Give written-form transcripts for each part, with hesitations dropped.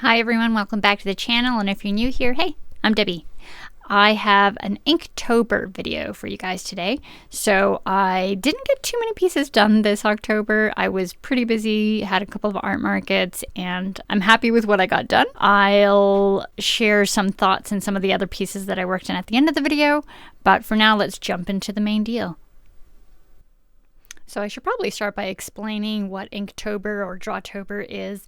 Hi everyone, welcome back to the channel, and if you're new here, hey, I'm Debbie. I have an Inktober video for you guys today. So I didn't get too many pieces done this October. I was pretty busy, had a couple of art markets, and I'm happy with what I got done. I'll share some thoughts and some of the other pieces that I worked on at the end of the video, but for now let's jump into the main deal. So I should probably start by explaining what Inktober or Drawtober is.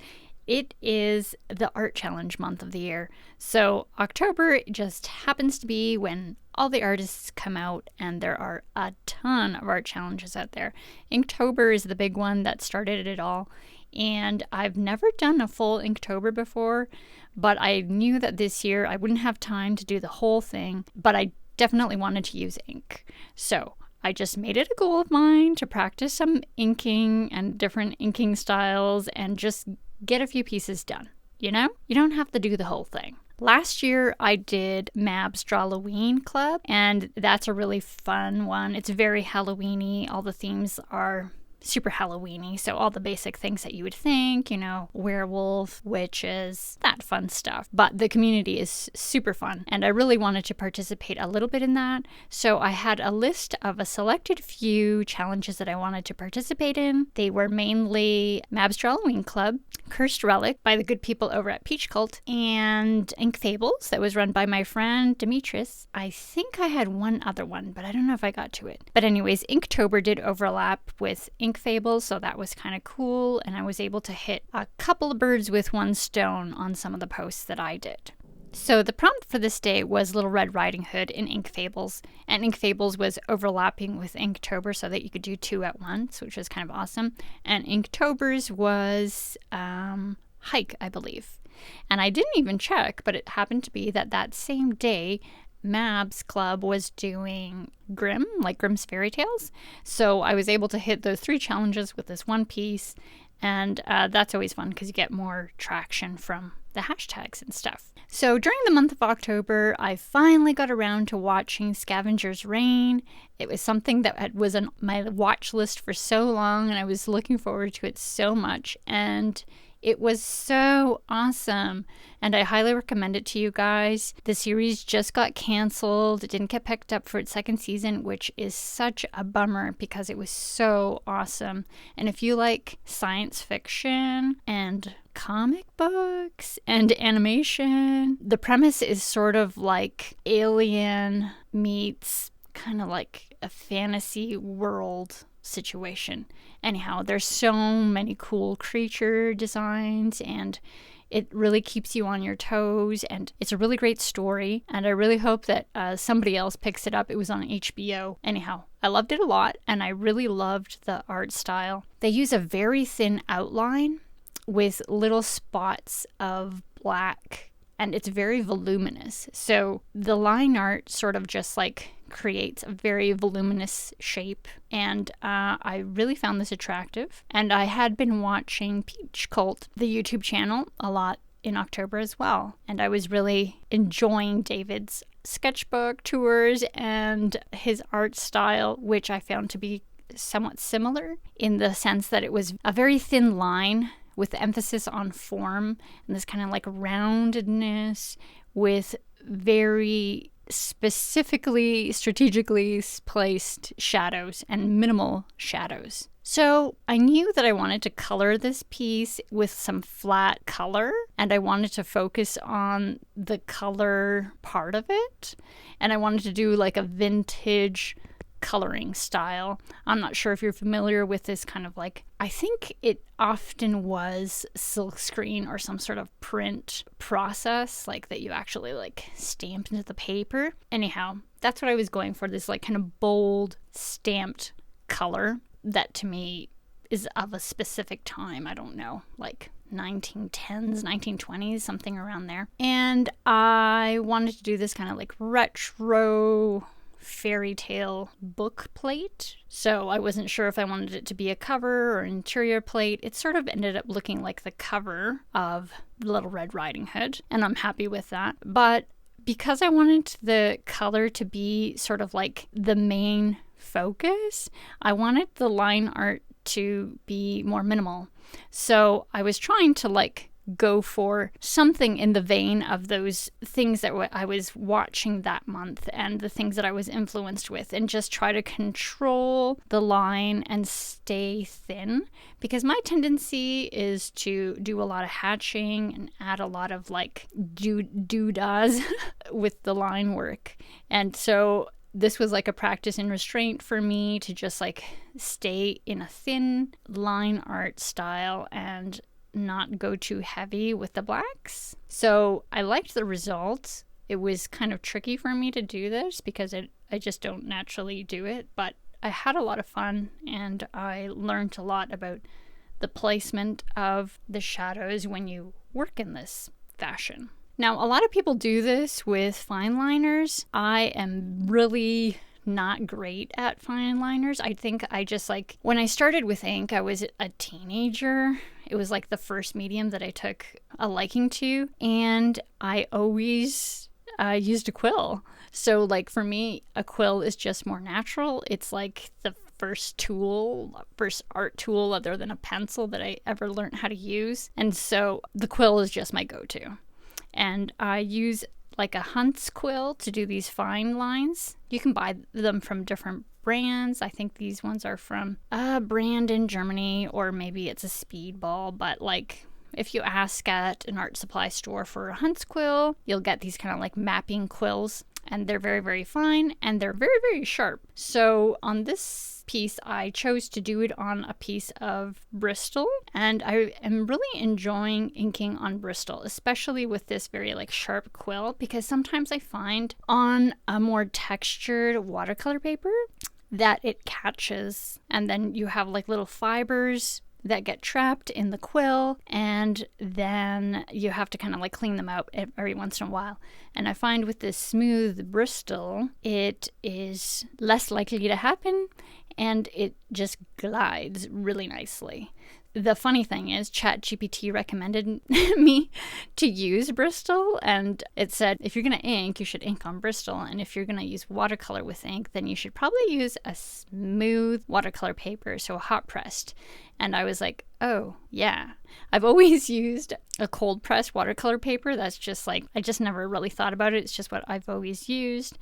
It is the art challenge month of the year. So October just happens to be when all the artists come out, and there are a ton of art challenges out there. Inktober is the big one that started it all. And I've never done a full Inktober before, but I knew that this year I wouldn't have time to do the whole thing, but I definitely wanted to use ink. So I just made it a goal of mine to practice some inking and different inking styles and just get a few pieces done. You know, you don't have to do the whole thing. Last year I did Mab's Drawloween Club, and that's a really fun one. It's very Halloweeny. All the themes are super Halloweeny, so all the basic things that you would think, you know, werewolf, witches, that fun stuff. But the community is super fun, and I really wanted to participate a little bit in that. So I had a list of a selected few challenges that I wanted to participate in. They were mainly Mab's Drawloween Club, Cursed Relic by the good people over at Peach Cult, and Ink Fables that was run by my friend Demetris. I think I had one other one, but I don't know if I got to it. But anyways, Inktober did overlap with Ink Fables, so that was kind of cool, and I was able to hit a couple of birds with one stone on some of the posts that I did. So the prompt for this day was Little Red Riding Hood in Ink Fables, and Ink Fables was overlapping with Inktober so that you could do two at once, which was kind of awesome. And Inktober's was Hike, I believe. And I didn't even check, but it happened to be that same day Mab's club was doing Grimm, like Grimm's Fairy Tales. So I was able to hit those three challenges with this one piece, and that's always fun because you get more traction from the hashtags and stuff. So during the month of October, I finally got around to watching Scavengers Reign. It was something that was on my watch list for so long, and I was looking forward to it so much, and it was so awesome, and I highly recommend it to you guys. The series just got canceled. It didn't get picked up for its second season, which is such a bummer because it was so awesome. And if you like science fiction and comic books and animation, the premise is sort of like Alien meets kind of like a fantasy world situation. Anyhow, there's so many cool creature designs, and it really keeps you on your toes, and it's a really great story, and I really hope that somebody else picks it up. It was on HBO. Anyhow, I loved it a lot, and I really loved the art style. They use a very thin outline with little spots of black, and it's very voluminous. So the line art sort of just like creates a very voluminous shape, and I really found this attractive. And I had been watching Peach Cult, the YouTube channel, a lot in October as well, and I was really enjoying David's sketchbook tours and his art style, which I found to be somewhat similar in the sense that it was a very thin line with emphasis on form and this kind of like roundedness with very specifically, strategically placed shadows and minimal shadows. So I knew that I wanted to color this piece with some flat color, and I wanted to focus on the color part of it, and I wanted to do like a vintage coloring style. I'm not sure if you're familiar with this kind of like, I think it often was silkscreen or some sort of print process, like that you actually like stamped into the paper. Anyhow, that's what I was going for, this like kind of bold stamped color that to me is of a specific time. I don't know, like 1910s, 1920s, something around there. And I wanted to do this kind of like retro fairy tale book plate. So I wasn't sure if I wanted it to be a cover or interior plate. It sort of ended up looking like the cover of Little Red Riding Hood, and I'm happy with that. But because I wanted the color to be sort of like the main focus, I wanted the line art to be more minimal. So I was trying to like go for something in the vein of those things that I was watching that month and the things that I was influenced with, and just try to control the line and stay thin, because my tendency is to do a lot of hatching and add a lot of like doodahs with the line work. And so this was like a practice in restraint for me to just like stay in a thin line art style and not go too heavy with the blacks. So I liked the results. It was kind of tricky for me to do this because I just don't naturally do it, but I had a lot of fun and I learned a lot about the placement of the shadows when you work in this fashion. Now, a lot of people do this with fine liners. I am really not great at fine liners. I think I just like, when I started with ink, I was a teenager. It was like the first medium that I took a liking to, and I always used a quill. So like for me, a quill is just more natural. It's like the first art tool other than a pencil that I ever learned how to use. And so the quill is just my go-to. And I use like a Hunt's quill to do these fine lines. You can buy them from different brands. I think these ones are from a brand in Germany, or maybe it's a Speedball, but like if you ask at an art supply store for a Hunt's quill, you'll get these kind of like mapping quills, and they're very, very fine and they're very, very sharp. So on this piece, I chose to do it on a piece of Bristol, and I am really enjoying inking on Bristol, especially with this very like sharp quill, because sometimes I find on a more textured watercolor paper that it catches, and then you have like little fibers that get trapped in the quill, and then you have to kind of like clean them out every once in a while. And I find with this smooth Bristol, it is less likely to happen, and it just glides really nicely. The funny thing is, ChatGPT recommended me to use Bristol, and it said, if you're going to ink, you should ink on Bristol, and if you're going to use watercolor with ink, then you should probably use a smooth watercolor paper, so hot pressed. And I was like, oh, yeah. I've always used a cold pressed watercolor paper. That's just like, I just never really thought about it. It's just what I've always used.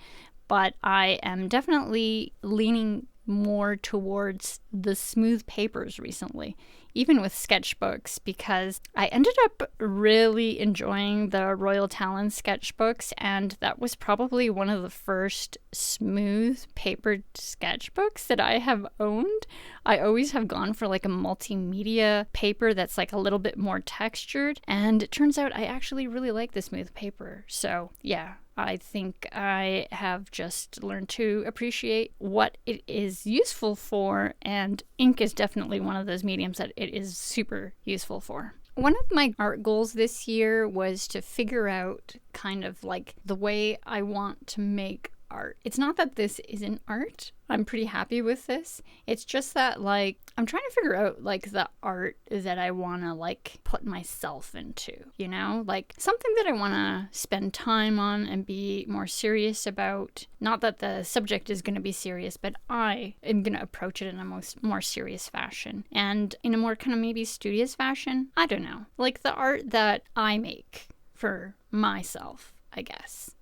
But I am definitely leaning more towards the smooth papers recently, even with sketchbooks, because I ended up really enjoying the Royal Talon sketchbooks, and that was probably one of the first smooth papered sketchbooks that I have owned. I always have gone for like a multimedia paper that's like a little bit more textured, and it turns out I actually really like the smooth paper. So yeah, I think I have just learned to appreciate what it is useful for, and ink is definitely one of those mediums that it is super useful for. One of my art goals this year was to figure out kind of like the way I want to make art. It's not that this isn't art. I'm pretty happy with this. It's just that like I'm trying to figure out like the art that I want to like put myself into, you know, like something that I want to spend time on and be more serious about. Not that the subject is going to be serious, but I am going to approach it in a more serious fashion, and in a more kind of maybe studious fashion. I don't know, like the art that I make for myself, I guess.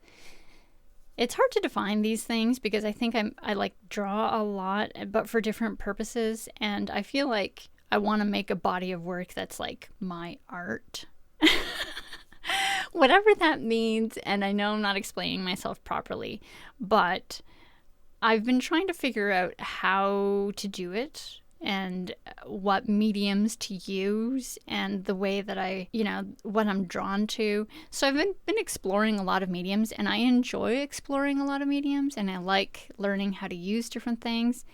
It's hard to define these things because I think I like draw a lot, but for different purposes. And I feel like I want to make a body of work that's like my art. Whatever that means. And I know I'm not explaining myself properly, but I've been trying to figure out how to do it and what mediums to use and the way that I, you know, what I'm drawn to. So I've been exploring a lot of mediums, and I enjoy exploring a lot of mediums, and I like learning how to use different things.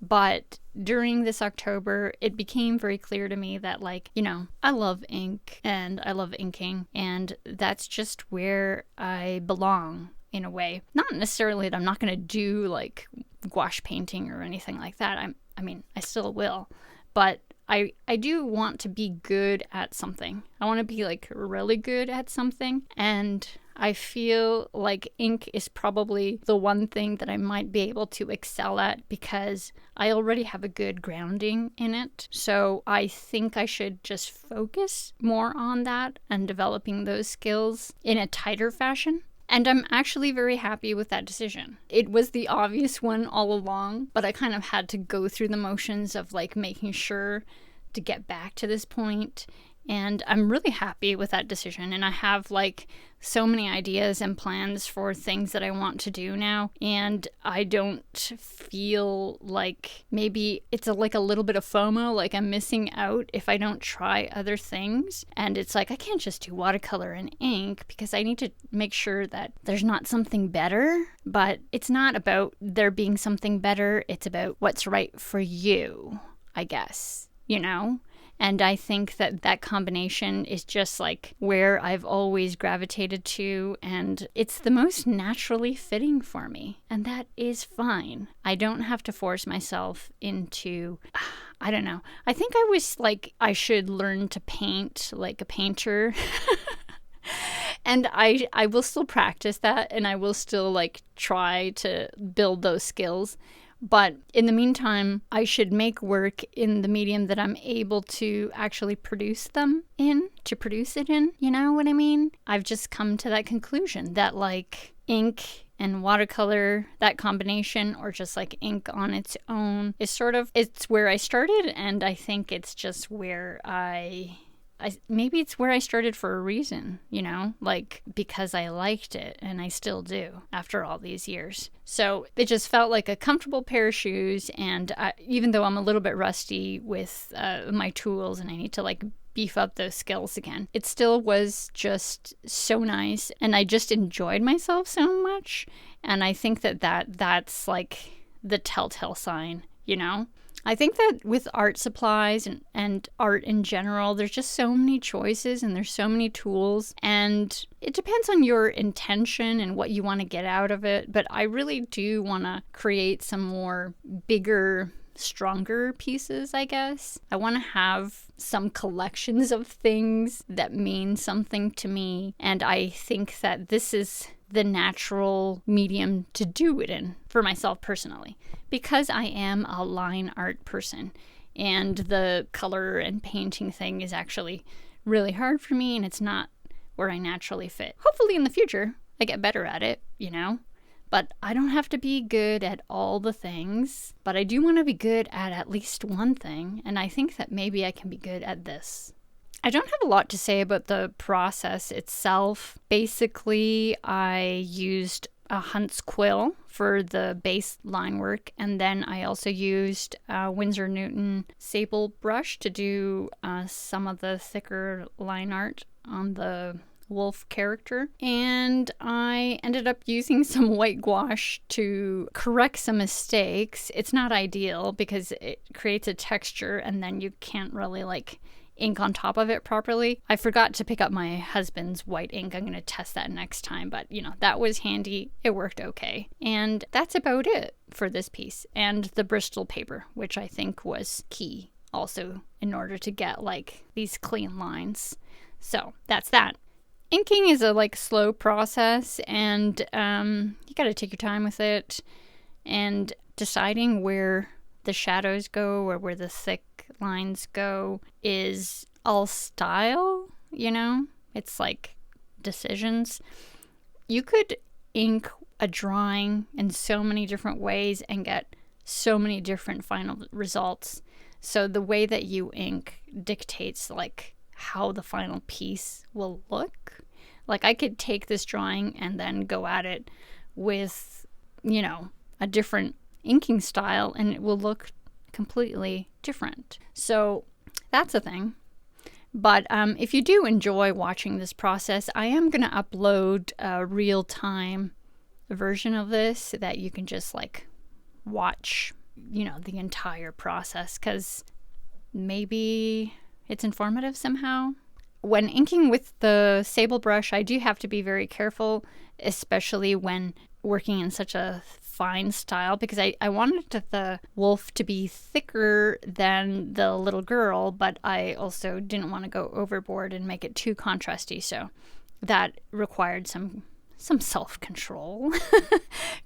But during this October, it became very clear to me that, like, you know, I love ink and I love inking, and that's just where I belong in a way. Not necessarily that I'm not going to do like gouache painting or anything like that. I mean, I still will, but I do want to be good at something. I want to be like really good at something. And I feel like ink is probably the one thing that I might be able to excel at because I already have a good grounding in it. So I think I should just focus more on that and developing those skills in a tighter fashion. And I'm actually very happy with that decision. It was the obvious one all along, but I kind of had to go through the motions of like making sure to get back to this point. And I'm really happy with that decision. And I have like so many ideas and plans for things that I want to do now. And I don't feel like maybe it's like a little bit of FOMO, like I'm missing out if I don't try other things. And it's like, I can't just do watercolor and ink because I need to make sure that there's not something better. But it's not about there being something better. It's about what's right for you, I guess, you know? And I think that that combination is just like where I've always gravitated to, and it's the most naturally fitting for me. And that is fine. I don't have to force myself into, I don't know. I think I was like, I should learn to paint like a painter. And I will still practice that, and I will still like try to build those skills. But in the meantime, I should make work in the medium that I'm able to actually produce them in, to produce it in, you know what I mean? I've just come to that conclusion that like ink and watercolor, that combination, or just like ink on its own is sort of, it's where I started, and I think it's just where maybe it's where I started for a reason, you know, like because I liked it, and I still do after all these years. So it just felt like a comfortable pair of shoes, and even though I'm a little bit rusty with my tools and I need to like beef up those skills again, it still was just so nice, and I just enjoyed myself so much. And I think that's like the telltale sign, you know? I think that with art supplies and art in general, there's just so many choices and there's so many tools, and it depends on your intention and what you want to get out of it. But I really do want to create some more bigger, stronger pieces, I guess. I want to have some collections of things that mean something to me, and I think that this is the natural medium to do it in for myself personally, because I am a line art person, and the color and painting thing is actually really hard for me, and it's not where I naturally fit. Hopefully in the future I get better at it, you know, but I don't have to be good at all the things, but I do want to be good at least one thing, and I think that maybe I can be good at this. I don't have a lot to say about the process itself. Basically, I used a Hunt's Quill for the base line work, and then I also used a Winsor Newton Sable brush to do some of the thicker line art on the wolf character. And I ended up using some white gouache to correct some mistakes. It's not ideal because it creates a texture and then you can't really like ink on top of it properly. I forgot to pick up my husband's white ink. I'm going to test that next time, but you know, that was handy. It worked okay. And that's about it for this piece. And the Bristol paper, which I think was key also in order to get like these clean lines. So that's that. Inking is a like slow process, and you got to take your time with it, and deciding where the shadows go or where the thick lines go is all style, you know? It's like decisions. You could ink a drawing in so many different ways and get so many different final results. So the way that you ink dictates like how the final piece will look. Like I could take this drawing and then go at it with, you know, a different inking style, and it will look completely different. So that's a thing. But if you do enjoy watching this process, I am going to upload a real-time version of this so that you can just like watch, you know, the entire process, because maybe it's informative somehow. When inking with the Sable brush, I do have to be very careful, especially when working in such a fine style because I wanted the wolf to be thicker than the little girl, but I also didn't want to go overboard and make it too contrasty. So that required some self-control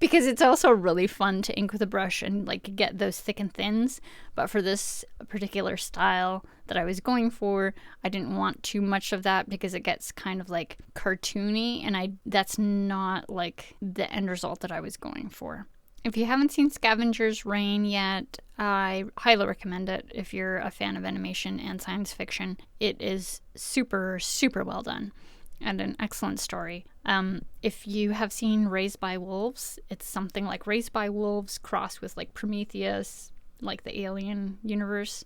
because it's also really fun to ink with a brush and like get those thick and thins. But for this particular style that I was going for, I didn't want too much of that because it gets kind of like cartoony, and that's not like the end result that I was going for. If you haven't seen Scavengers Reign yet, I highly recommend it if you're a fan of animation and science fiction. It is super, super well done and an excellent story. If you have seen Raised by Wolves, it's something like Raised by Wolves crossed with like Prometheus, like the Alien universe.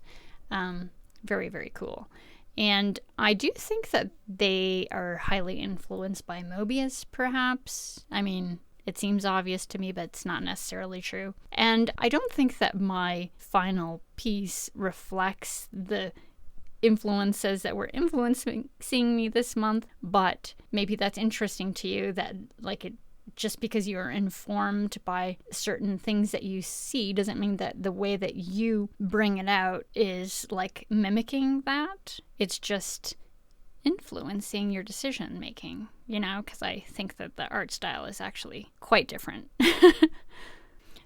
Very, very cool. And I do think that they are highly influenced by Mobius, perhaps. I mean, it seems obvious to me, but it's not necessarily true. And I don't think that my final piece reflects the influences that were influencing me this month, but maybe that's interesting to you, that like it just because you're informed by certain things that you see doesn't mean that the way that you bring it out is like mimicking that. It's just influencing your decision making, you know, because I think that the art style is actually quite different.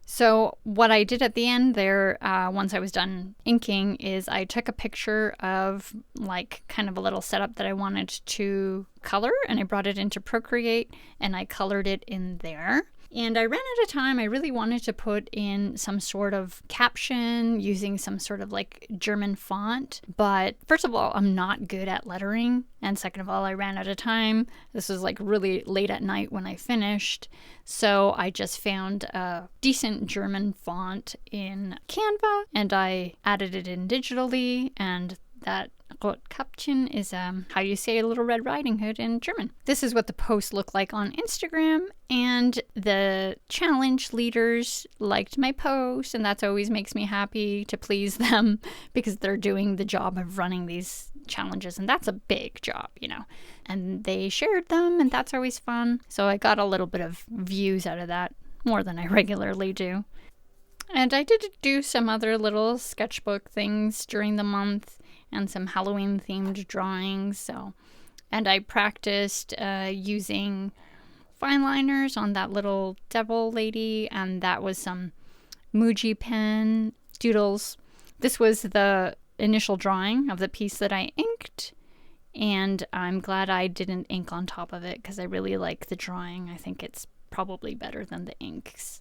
So what I did at the end there, once I was done inking, is I took a picture of like kind of a little setup that I wanted to color, and I brought it into Procreate and I colored it in there. And I ran out of time. I really wanted to put in some sort of caption using some sort of like German font. But first of all, I'm not good at lettering. And second of all, I ran out of time. This was like really late at night when I finished. So I just found a decent German font in Canva and I added it in digitally, and that Rotkäppchen is how you say a Little Red Riding Hood in German. This is what the post looked like on Instagram, and the challenge leaders liked my post, and that always makes me happy to please them because they're doing the job of running these challenges, and that's a big job, you know. And they shared them, and that's always fun. So I got a little bit of views out of that, more than I regularly do. And I did do some other little sketchbook things during the month and some Halloween themed drawings. And I practiced using fine liners on that little devil lady, and that was some Muji pen doodles. This was the initial drawing of the piece that I inked, and I'm glad I didn't ink on top of it because I really like the drawing. I think it's probably better than the inks.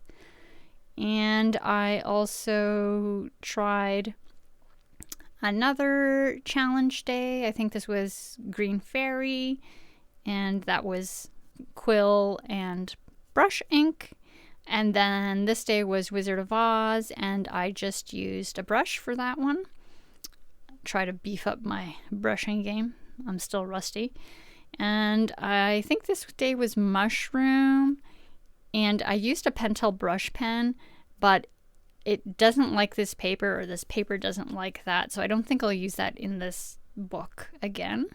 And I also tried another challenge day. I think this was Green Fairy, and that was Quill and brush ink. And then this day was Wizard of Oz, and I just used a brush for that one. Try to beef up my brushing game. I'm still rusty. And I think this day was Mushroom, and I used a Pentel brush pen, but it doesn't like this paper, or this paper doesn't like that, so I don't think I'll use that in this book again.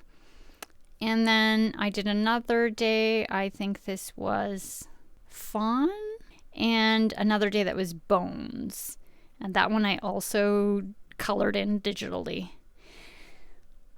And then I did another day, I think this was Fawn, and another day that was Bones. And that one I also colored in digitally.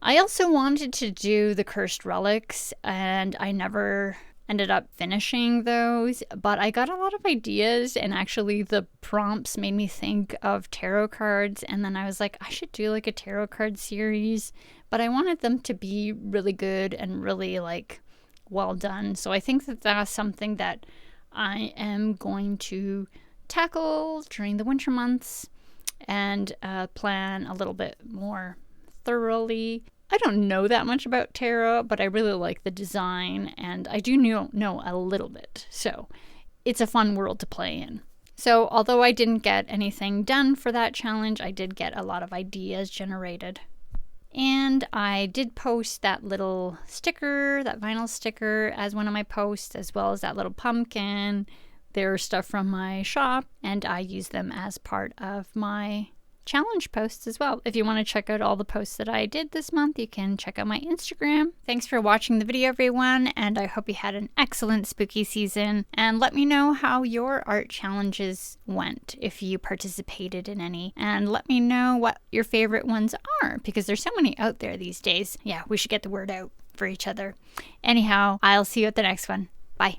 I also wanted to do the Cursed Relics, and I never ended up finishing those, but I got a lot of ideas, and actually the prompts made me think of tarot cards, and then I was like, I should do like a tarot card series, but I wanted them to be really good and really like well done. So I think that that's something that I am going to tackle during the winter months and plan a little bit more thoroughly. I don't know that much about tarot, but I really like the design, and I do know a little bit. So it's a fun world to play in. So although I didn't get anything done for that challenge, I did get a lot of ideas generated. And I did post that little sticker, that vinyl sticker, as one of my posts, as well as that little pumpkin. They're stuff from my shop, and I use them as part of my challenge posts as well. If you want to check out all the posts that I did this month, you can check out my Instagram. Thanks for watching the video, everyone, and I hope you had an excellent spooky season. And let me know how your art challenges went, if you participated in any. And let me know what your favorite ones are, because there's so many out there these days. Yeah, we should get the word out for each other. Anyhow, I'll see you at the next one. Bye.